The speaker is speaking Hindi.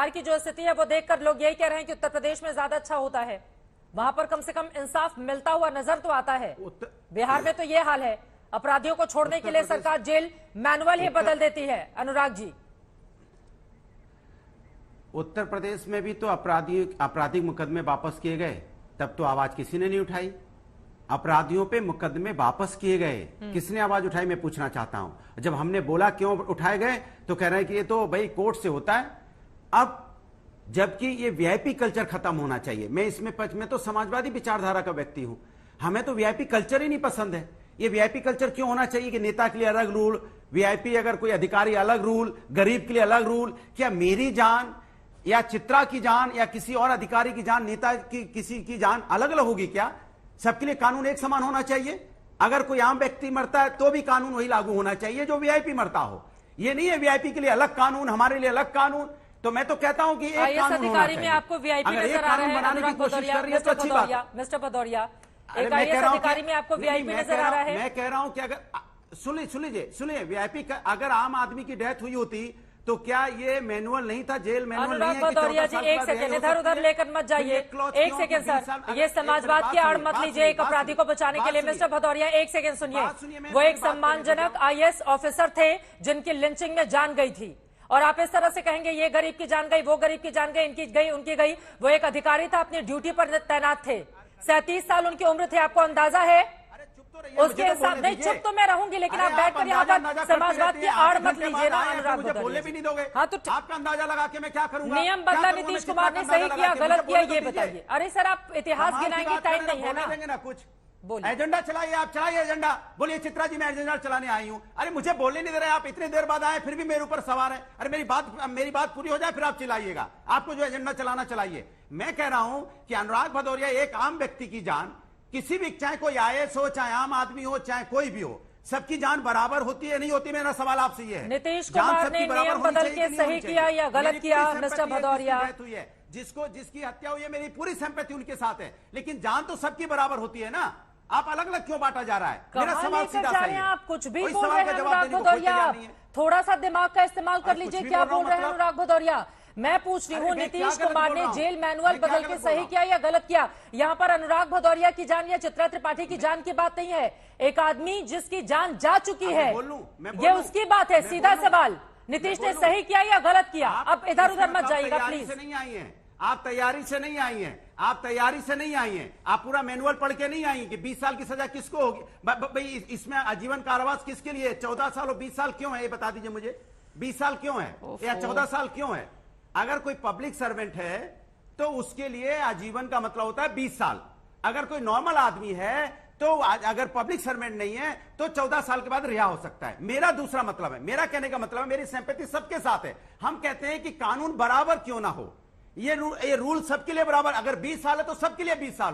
बिहार की जो स्थिति है वो देखकर लोग यही कह रहे हैं कि उत्तर प्रदेश में ज्यादा अच्छा होता है, वहां पर कम से कम इंसाफ मिलता हुआ नजर तो आता है। बिहार में तो ये हाल है, अपराधियों को छोड़ने के लिए सरकार जेल मैनुअल ही बदल देती है। अनुराग जी, उत्तर प्रदेश में भी तो आपराधिक मुकदमे वापस किए गए, तब तो आवाज किसी ने नहीं उठाई। अपराधियों पे मुकदमे वापस किए गए, किसने आवाज उठाई, मैं पूछना चाहता हूं। जब हमने बोला क्यों उठाए गए तो कह रहे हैं कि ये तो भाई कोर्ट से होता है। अब जबकि ये वीआईपी कल्चर खत्म होना चाहिए। मैं तो समाजवादी विचारधारा का व्यक्ति हूं, हमें तो वीआईपी कल्चर ही नहीं पसंद है। ये वीआईपी कल्चर क्यों होना चाहिए कि नेता के लिए अलग रूल, वीआईपी अगर कोई अधिकारी अलग रूल, गरीब के लिए अलग रूल? क्या मेरी जान या चित्रा की जान या किसी और अधिकारी की जान, नेता की किसी की जान अलग अलग होगी क्या? सबके लिए कानून एक समान होना चाहिए। अगर कोई आम व्यक्ति मरता है तो भी कानून वही लागू होना चाहिए जो वीआईपी मरता हो। ये नहीं है वीआईपी के लिए अलग कानून, हमारे लिए अलग कानून। तो मैं तो कहता हूं कि एक कानून होना चाहिए। में आपको वीआईपी नजर आ रहा है, बनाने की कोशिश कर रही है तो अच्छी बात है। मिस्टर भदौरिया, एक आईएएस अधिकारी में आपको वीआईपी नजर आ रहा है। मैं कह रहा हूं कि अगर सुनिए वीआईपी अगर आम आदमी की डेथ हुई होती तो क्या ये मैनुअल नहीं था, जेल मैनुअल नहीं है? भदौरिया जी, एक सेकंड इधर उधर लेकर मत जाइए। एक सेकंड सर, ये समाजवाद की आड़ मत लीजिए एक अपराधी को बचाने के लिए। मिस्टर भदौरिया एक सेकंड सुनिए। वो एक सम्मानजनक आईएएस ऑफिसर थे जिनकी लिंचिंग में जान गई थी, और आप इस तरह से कहेंगे ये गरीब की जान गई, वो गरीब की जान गई, इनकी गई, उनकी गई। वो एक अधिकारी था, अपनी ड्यूटी पर तैनात थे, 37 साल उनकी उम्र थी। आपको अंदाजा है उसके हिसाब? नहीं, चुप तो मैं रहूंगी, लेकिन आप बैठकर यहाँ पर समाजवाद की आड़ मत लीजिए ना। अनुराग बोलने भी नहीं दोगे? हाँ तो आपका अंदाजा लगा के मैं क्या करूंगा? नियम बदला, नीतीश कुमार ने सही किया गलत किया ये बताइए। अरे सर, आप इतिहास गिनाएंगे, टाइम नहीं है ना। कुछ एजेंडा चलाइए, आप चलाइए एजेंडा। बोलिए चित्रा जी मैं एजेंडा चलाने आई हूं। अरे मुझे बोलने नहीं दे रहे आप, इतनी देर बाद आए फिर भी मेरे ऊपर सवार है। अरे मेरी बात पूरी हो जाए फिर आप चिल्लाइएगा। आपको जो एजेंडा चलाना चलाइए। मैं कह रहा हूं कि अनुराग भदौरिया एक आम व्यक्ति की जान, किसी भी, चाहे कोई आईएएस हो, चाहे आम आदमी हो, चाहे कोई भी हो, सबकी जान बराबर होती है नहीं होती? मेरा सवाल आपसे ये है। नीतीश कुमार ने नियम बदल के सही किया या गलत किया? मिस्टर भदौरिया, जिसकी हत्या हुई है मेरी पूरी संपत्ति उनके साथ है, लेकिन जान तो सबकी बराबर होती है ना। आप अलग अलग क्यों बांटा जा रहा है? मेरा सवाल सीधा सा है। आप कुछ भी बोल रहे हैं अनुराग भदौरिया, थोड़ा सा दिमाग का इस्तेमाल कर लीजिए। क्या बोल रहे हैं अनुराग भदौरिया? मैं पूछ रही हूँ नीतीश कुमार ने जेल मैनुअल बदल के सही किया या गलत किया? यहाँ पर अनुराग भदौरिया की जान या चित्रा त्रिपाठी की जान की बात नहीं है। एक आदमी जिसकी जान जा चुकी है, ये उसकी बात है। सीधा सवाल, नीतीश ने सही किया या गलत किया? अब इधर उधर मत जाइएगा प्लीज। नहीं आई है आप, तैयारी से नहीं आई हैं आप, तैयारी से नहीं आई हैं आप। पूरा मैनुअल पढ़ के नहीं आई कि 20 साल की सजा किसको होगी भाई? इसमें आजीवन कारावास किसके लिए? 14 साल और 20 साल क्यों है ये बता दीजिए मुझे। 20 साल क्यों है या 14 साल क्यों है? अगर कोई पब्लिक सर्वेंट है तो उसके लिए आजीवन का मतलब होता है 20 साल। अगर कोई नॉर्मल आदमी है तो अगर पब्लिक सर्वेंट नहीं है तो 14 साल के बाद रिहा हो सकता है। मेरा दूसरा मतलब है, मेरा कहने का मतलब है, मेरी सिंपैथी सबके साथ है। हम कहते हैं कि कानून बराबर क्यों ना हो, ये रूल सबके लिए बराबर। अगर 20 साल है तो सबके लिए 20 साल हो।